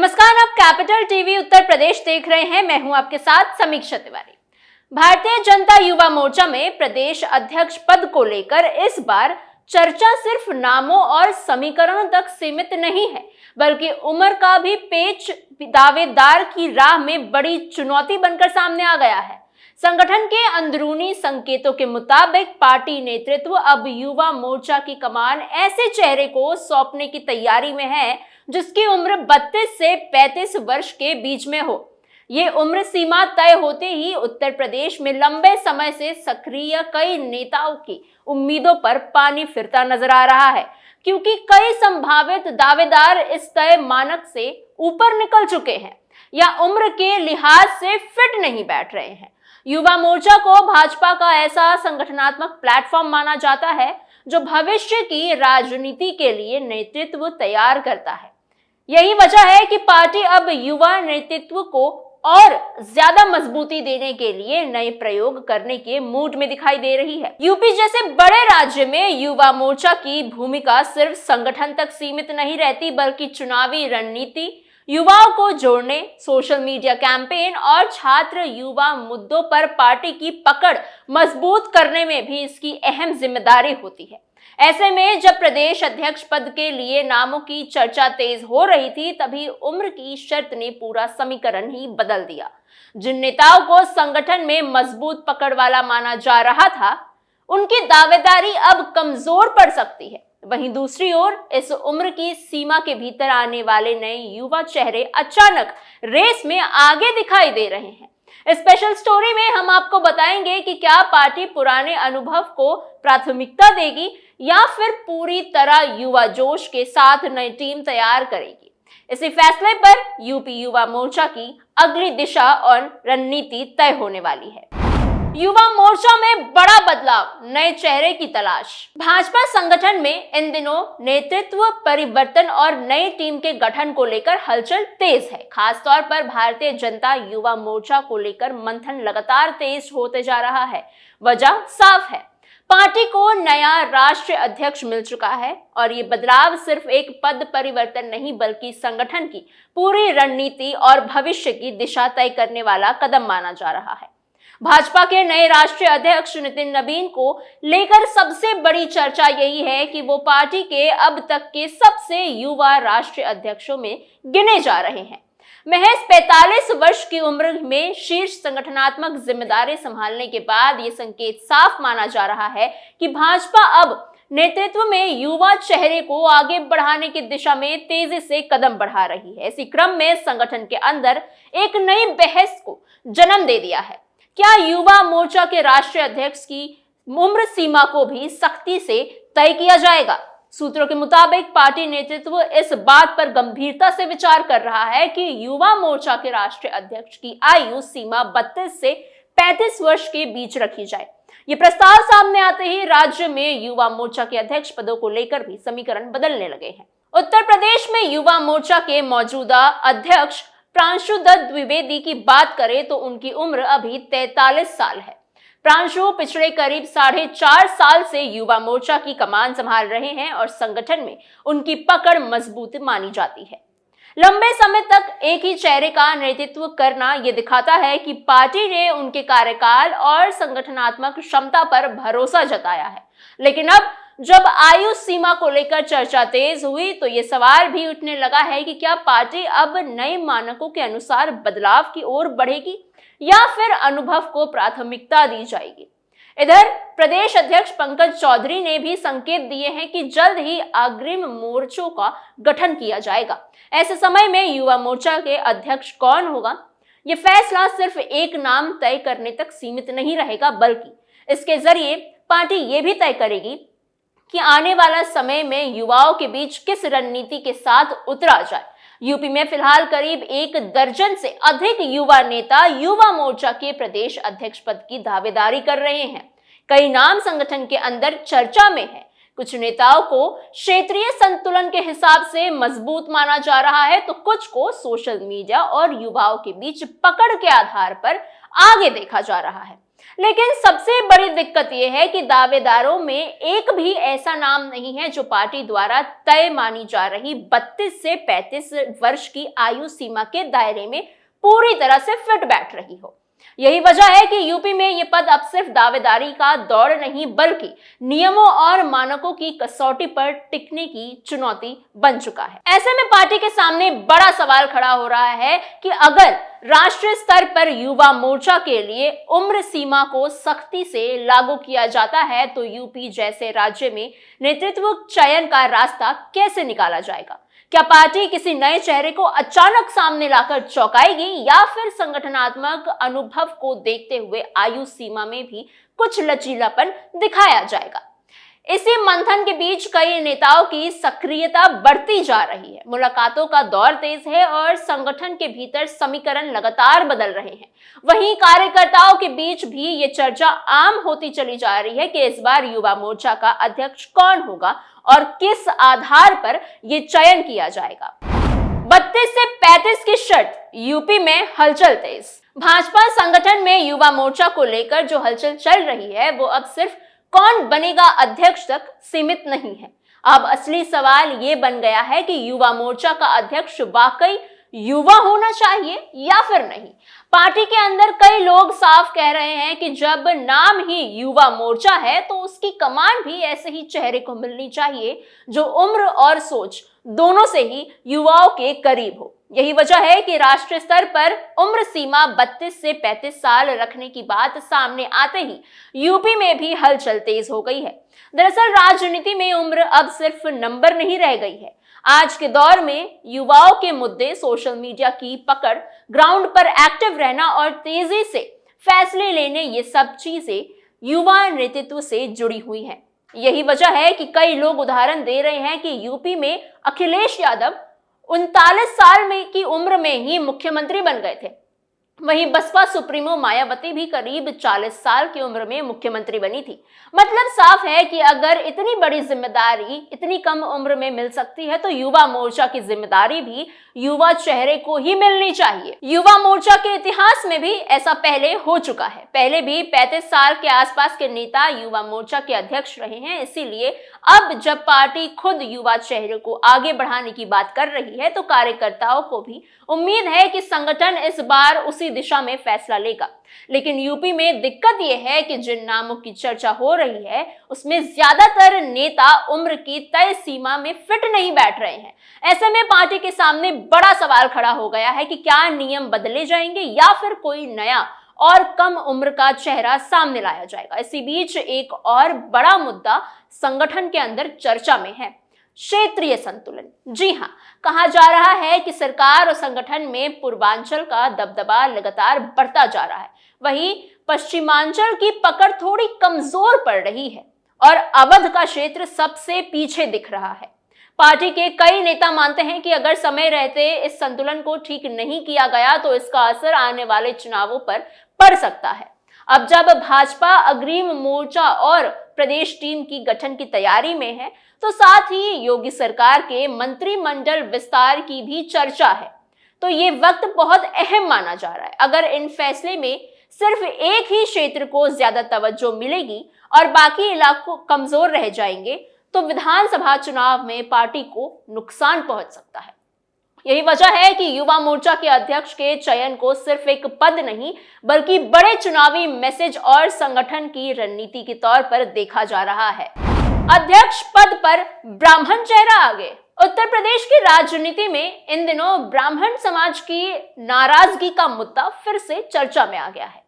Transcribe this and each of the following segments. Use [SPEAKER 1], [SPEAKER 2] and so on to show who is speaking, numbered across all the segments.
[SPEAKER 1] नमस्कार, आप capital TV Uttar Pradesh देख रहे हैं। मैं हूं आपके साथ समीक्षा तिवारी। भारतीय जनता युवा मोर्चा में प्रदेश अध्यक्ष पद को लेकर इस बार चर्चा सिर्फ नामों और समीकरणों तक सीमित नहीं है, बल्कि उम्र का भी पेच दावेदार की राह में बड़ी चुनौती बनकर सामने आ गया है। संगठन के अंदरूनी संकेतों के मुताबिक पार्टी नेतृत्व अब युवा मोर्चा की कमान ऐसे चेहरे को सौंपने की तैयारी में है जिसकी उम्र 32 से 35 वर्ष के बीच में हो। ये उम्र सीमा तय होते ही उत्तर प्रदेश में लंबे समय से सक्रिय कई नेताओं की उम्मीदों पर पानी फिरता नजर आ रहा है, क्योंकि कई संभावित दावेदार इस तय मानक से ऊपर निकल चुके हैं या उम्र के लिहाज से फिट नहीं बैठ रहे हैं। युवा मोर्चा को भाजपा का ऐसा संगठनात्मक प्लेटफॉर्म माना जाता है जो भविष्य की राजनीति के लिए नेतृत्व तैयार करता है। यही वजह है कि पार्टी अब युवा नेतृत्व को और ज्यादा मजबूती देने के लिए नए प्रयोग करने के मूड में दिखाई दे रही है। यूपी जैसे बड़े राज्य में युवा मोर्चा की भूमिका सिर्फ संगठन तक सीमित नहीं रहती, बल्कि चुनावी रणनीति, युवाओं को जोड़ने, सोशल मीडिया कैंपेन और छात्र युवा मुद्दों पर पार्टी की पकड़ मजबूत करने में भी इसकी अहम जिम्मेदारी होती है। ऐसे में जब प्रदेश अध्यक्ष पद के लिए नामों की चर्चा तेज हो रही थी, तभी उम्र की शर्त ने पूरा समीकरण ही बदल दिया। जिन नेताओं को संगठन में मजबूत पकड़ वाला माना जा रहा था, उनकी दावेदारी अब कमजोर पड़ सकती है। वहीं दूसरी ओर इस उम्र की सीमा के भीतर आने वाले नए युवा चेहरे अचानक रेस में आगे दिखाई दे रहे हैं। स्पेशल स्टोरी में हम आपको बताएंगे कि क्या पार्टी पुराने अनुभव को प्राथमिकता देगी या फिर पूरी तरह युवा जोश के साथ नई टीम तैयार करेगी। इसी फैसले पर यूपी युवा मोर्चा की अगली दिशा और रणनीति तय होने वाली है। युवा मोर्चा में बड़ा बदलाव, नए चेहरे की तलाश। भाजपा संगठन में इन दिनों नेतृत्व परिवर्तन और नई टीम के गठन को लेकर हलचल तेज है। खासतौर पर भारतीय जनता युवा मोर्चा को लेकर मंथन लगातार तेज होते जा रहा है। वजह साफ है, पार्टी को नया राष्ट्रीय अध्यक्ष मिल चुका है और ये बदलाव सिर्फ एक पद परिवर्तन नहीं, बल्कि संगठन की पूरी रणनीति और भविष्य की दिशा तय करने वाला कदम माना जा रहा है। भाजपा के नए राष्ट्रीय अध्यक्ष नितिन नबीन को लेकर सबसे बड़ी चर्चा यही है कि वो पार्टी के अब तक के सबसे युवा राष्ट्रीय अध्यक्षों में गिने जा रहे हैं। महज 45 वर्ष की उम्र में शीर्ष संगठनात्मक जिम्मेदारी संभालने के बाद ये संकेत साफ माना जा रहा है कि भाजपा अब नेतृत्व में युवा चेहरे को आगे बढ़ाने की दिशा में तेजी से कदम बढ़ा रही है। इसी क्रम में संगठन के अंदर एक नई बहस को जन्म दे दिया है। क्या युवा मोर्चा के राष्ट्रीय अध्यक्ष की उम्र सीमा को भी सख्ती से तय किया जाएगा? सूत्रों के मुताबिक पार्टी नेतृत्व इस बात पर गंभीरता से विचार कर रहा है कि युवा मोर्चा के राष्ट्रीय अध्यक्ष की आयु सीमा 32 से 35 वर्ष के बीच रखी जाए। ये प्रस्ताव सामने आते ही राज्य में युवा मोर्चा के अध्यक्ष पदों को लेकर भी समीकरण बदलने लगे हैं। उत्तर प्रदेश में युवा मोर्चा के मौजूदा अध्यक्ष प्रांशु दत्त द्विवेदी की बात करें तो उनकी उम्र अभी 43 साल है। प्रांशु पिछले करीब 4.5 साल से युवा मोर्चा की कमान संभाल रहे हैं और संगठन में उनकी पकड़ मजबूत मानी जाती है। लंबे समय तक एक ही चेहरे का नेतृत्व करना यह दिखाता है कि पार्टी ने उनके कार्यकाल और संगठनात्मक क्षमता पर भरोसा जताया है। लेकिन अब जब आयु सीमा को लेकर चर्चा तेज हुई तो ये सवाल भी उठने लगा है कि क्या पार्टी अब नए मानकों के अनुसार बदलाव की ओर बढ़ेगी या फिर अनुभव को प्राथमिकता दी जाएगी। इधर प्रदेश अध्यक्ष पंकज चौधरी ने भी संकेत दिए हैं कि जल्द ही अग्रिम मोर्चों का गठन किया जाएगा। ऐसे समय में युवा मोर्चा के अध्यक्ष कौन होगा, ये फैसला सिर्फ एक नाम तय करने तक सीमित नहीं रहेगा, बल्कि इसके जरिए पार्टी ये भी तय करेगी कि आने वाला समय में युवाओं के बीच किस रणनीति के साथ उतरा जाए। यूपी में फिलहाल करीब 1 दर्जन से अधिक युवा नेता युवा मोर्चा के प्रदेश अध्यक्ष पद की दावेदारी कर रहे हैं। कई नाम संगठन के अंदर चर्चा में है। कुछ नेताओं को क्षेत्रीय संतुलन के हिसाब से मजबूत माना जा रहा है, तो कुछ को सोशल मीडिया और युवाओं के बीच पकड़ के आधार पर आगे देखा जा रहा है। लेकिन सबसे बड़ी दिक्कत यह है कि दावेदारों में एक भी ऐसा नाम नहीं है जो पार्टी द्वारा तय मानी जा रही 32 से 35 वर्ष की आयु सीमा के दायरे में पूरी तरह से फिट बैठ रही हो। यही वजह है कि यूपी में ये पद अब सिर्फ दावेदारी का दौड़ नहीं बल्कि नियमों और मानकों की कसौटी पर टिकने की चुनौती बन चुका है। ऐसे में पार्टी के सामने बड़ा सवाल खड़ा हो रहा है कि अगर राष्ट्रीय स्तर पर युवा मोर्चा के लिए उम्र सीमा को सख्ती से लागू किया जाता है तो यूपी जैसे राज्य में नेतृत्व चयन का रास्ता कैसे निकाला जाएगा? क्या पार्टी किसी नए चेहरे को अचानक सामने लाकर चौंकाएगी या फिर संगठनात्मक अनुभव को देखते हुए आयु सीमा में भी कुछ लचीलापन दिखाया जाएगा? इसी मंथन के बीच कई नेताओं की सक्रियता बढ़ती जा रही है। मुलाकातों का दौर तेज है और संगठन के भीतर समीकरण लगातार बदल रहे हैं। वहीं कार्यकर्ताओं के बीच भी ये चर्चा आम होती चली जा रही है कि इस बार युवा मोर्चा का अध्यक्ष कौन होगा और किस आधार पर ये चयन किया जाएगा। 32 से 35 की शर्त, यूपी में हलचल तेज। भाजपा संगठन में युवा मोर्चा को लेकर जो हलचल चल रही है वो अब सिर्फ कौन बनेगा अध्यक्ष तक सीमित नहीं है। अब असली सवाल ये बन गया है कि युवा मोर्चा का अध्यक्ष वाकई युवा होना चाहिए या फिर नहीं। पार्टी के अंदर कई लोग साफ कह रहे हैं कि जब नाम ही युवा मोर्चा है तो उसकी कमान भी ऐसे ही चेहरे को मिलनी चाहिए जो उम्र और सोच दोनों से ही युवाओं के करीब हो। यही वजह है कि राष्ट्रीय स्तर पर उम्र सीमा 32 से 35 साल रखने की बात सामने आते ही यूपी में भी हलचल तेज हो गई है। दरअसल राजनीति में उम्र अब सिर्फ नंबर नहीं रह गई है। आज के दौर में युवाओं के मुद्दे, सोशल मीडिया की पकड़, ग्राउंड पर एक्टिव रहना और तेजी से फैसले लेने, ये सब चीजें युवा नेतृत्व से जुड़ी हुई हैं। यही वजह है कि कई लोग उदाहरण दे रहे हैं कि यूपी में अखिलेश यादव 39 साल में की उम्र में ही मुख्यमंत्री बन गए थे। वहीं बसपा सुप्रीमो मायावती भी करीब 40 साल की उम्र में मुख्यमंत्री बनी थी। मतलब साफ है कि अगर इतनी बड़ी जिम्मेदारी इतनी कम उम्र में मिल सकती है तो युवा मोर्चा की जिम्मेदारी भी युवा चेहरे को ही मिलनी चाहिए। युवा मोर्चा के इतिहास में भी ऐसा पहले हो चुका है। पहले भी 35 साल के आसपास के नेता युवा मोर्चा के अध्यक्ष रहे हैं। इसीलिए अब जब पार्टी खुद युवा चेहरे को आगे बढ़ाने की बात कर रही है तो कार्यकर्ताओं को भी उम्मीद है कि संगठन इस बार उसी दिशा में फैसला लेगा। लेकिन यूपी में दिक्कत यह है कि जिन नामों की चर्चा हो रही है उसमें ज्यादातर नेता उम्र की तय सीमा में फिट नहीं बैठ रहे हैं। ऐसे में पार्टी के सामने बड़ा सवाल खड़ा हो गया है कि क्या नियम बदले जाएंगे या फिर कोई नया और कम उम्र का चेहरा सामने लाया जाएगा। इसी बीच एक और बड़ा मुद्दा संगठन के अंदर चर्चा में है, क्षेत्रीय संतुलन। जी हाँ, कहा जा रहा है कि सरकार और संगठन में पूर्वांचल का दबदबा लगातार बढ़ता जा रहा है, वहीं पश्चिमांचल की पकड़ थोड़ी कमजोर पड़ रही है और अवध का क्षेत्र सबसे पीछे दिख रहा है। पार्टी के कई नेता मानते हैं कि अगर समय रहते इस संतुलन को ठीक नहीं किया गया तो इसका असर आने वाले चुनावों पर पड़ सकता है। अब जब भाजपा अग्रिम मोर्चा और प्रदेश टीम की गठन की तैयारी में है तो साथ ही योगी सरकार के मंत्रिमंडल विस्तार की भी चर्चा है, तो ये वक्त बहुत अहम माना जा रहा है। अगर इन फैसले में सिर्फ एक ही क्षेत्र को ज्यादा तवज्जो मिलेगी और बाकी इलाकों कमजोर रह जाएंगे तो विधानसभा चुनाव में पार्टी को नुकसान पहुंच सकता है। यही वजह है कि युवा मोर्चा के अध्यक्ष के चयन को सिर्फ एक पद नहीं बल्कि बड़े चुनावी मैसेज और संगठन की रणनीति के तौर पर देखा जा रहा है। अध्यक्ष पद पर ब्राह्मण चेहरा आगे। उत्तर प्रदेश की राजनीति में इन दिनों ब्राह्मण समाज की नाराजगी का मुद्दा फिर से चर्चा में आ गया है।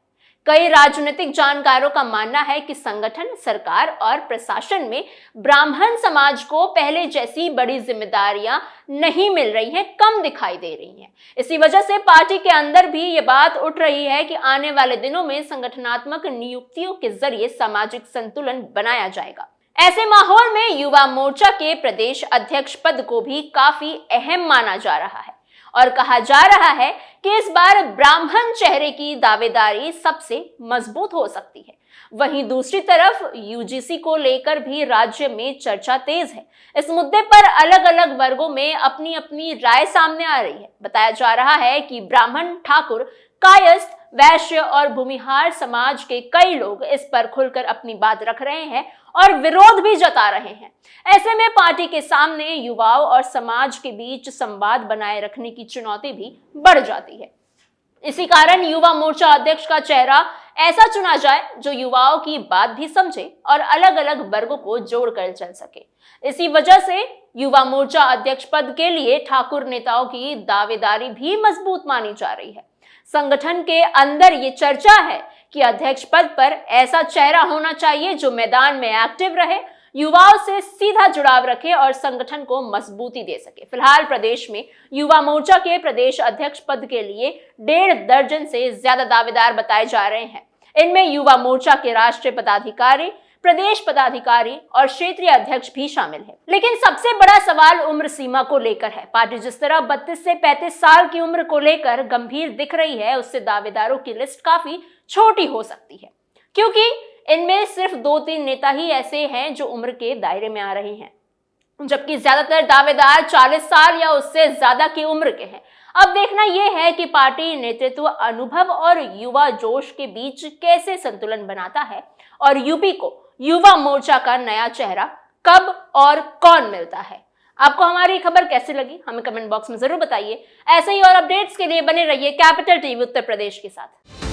[SPEAKER 1] कई राजनीतिक जानकारों का मानना है कि संगठन, सरकार और प्रशासन में ब्राह्मण समाज को पहले जैसी बड़ी जिम्मेदारियां नहीं मिल रही हैं, कम दिखाई दे रही हैं। इसी वजह से पार्टी के अंदर भी ये बात उठ रही है कि आने वाले दिनों में संगठनात्मक नियुक्तियों के जरिए सामाजिक संतुलन बनाया जाएगा। ऐसे माहौल में युवा मोर्चा के प्रदेश अध्यक्ष पद को भी काफी अहम माना जा रहा है और कहा जा रहा है कि इस बार ब्राह्मण चेहरे की दावेदारी सबसे मजबूत हो सकती है। वहीं दूसरी तरफ यूजीसी को लेकर भी राज्य में चर्चा तेज है। इस मुद्दे पर अलग अलग वर्गों में अपनी अपनी राय सामने आ रही है। बताया जा रहा है कि ब्राह्मण, ठाकुर, कायस्थ, वैश्य और भूमिहार समाज के कई लोग इस पर खुलकर अपनी बात रख रहे हैं और विरोध भी जता रहे हैं। ऐसे में पार्टी के सामने युवाओं और समाज के बीच संवाद बनाए रखने की चुनौती भी बढ़ जाती है। इसी कारण युवा मोर्चा अध्यक्ष का चेहरा ऐसा चुना जाए जो युवाओं की बात भी समझे और अलग अलग वर्गों को जोड़कर चल सके। इसी वजह से युवा मोर्चा अध्यक्ष पद के लिए ठाकुर नेताओं की दावेदारी भी मजबूत मानी जा रही है। संगठन के अंदर ये चर्चा है कि अध्यक्ष पद पर ऐसा चेहरा होना चाहिए जो मैदान में एक्टिव रहे, युवाओं से सीधा जुड़ाव रखे और संगठन को मजबूती दे सके। फिलहाल प्रदेश में युवा मोर्चा के प्रदेश अध्यक्ष पद के लिए 1.5 दर्जन से ज्यादा दावेदार बताए जा रहे हैं। इनमें युवा मोर्चा के राष्ट्रीय पदाधिकारी, प्रदेश पदाधिकारी और क्षेत्रीय अध्यक्ष भी शामिल है। लेकिन सबसे बड़ा सवाल उम्र सीमा को लेकर है। पार्टी जिस तरह 32 से 35 साल की उम्र को लेकर गंभीर दिख रही है, उससे दावेदारों की लिस्ट काफी छोटी हो सकती है, क्योंकि इनमें सिर्फ 2-3 नेता ही ऐसे हैं जो उम्र के दायरे में आ रहे हैं, जबकि ज्यादातर दावेदार 40 साल या उससे ज्यादा की उम्र के हैं। अब देखना यह है कि पार्टी नेतृत्व अनुभव और युवा जोश के बीच कैसे संतुलन बनाता है और यूपी को युवा मोर्चा का नया चेहरा कब और कौन मिलता है। आपको हमारी खबर कैसी लगी हमें कमेंट बॉक्स में जरूर बताइए। ऐसे ही और अपडेट्स के लिए बने रहिए कैपिटल टीवी उत्तर प्रदेश के साथ।